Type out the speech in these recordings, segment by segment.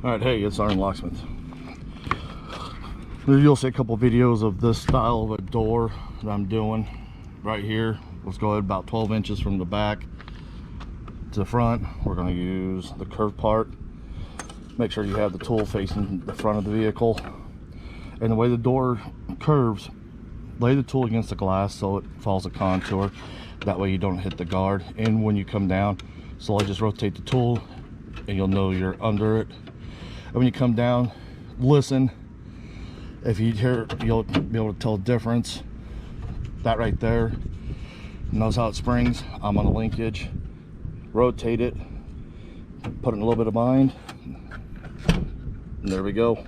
Alright, hey, it's Locksmith. You'll see a couple videos of this style of a door that I'm doing right here. Let's go ahead about 12 inches from the back to the front. We're going to use the curved part. Make sure you have the tool facing the front of the vehicle. And the way the door curves, lay the tool against the glass so it follows a contour. That way you don't hit the guard. And when you come down, slowly just rotate the tool and you'll know you're under it. And when you come down, listen. If you hear, you'll be able to tell the difference. That right there, knows how it springs. I'm on a linkage. Rotate it, put it in a little bit of bind, and there we go.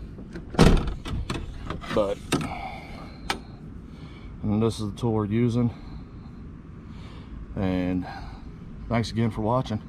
And this is the tool we're using. And thanks again for watching.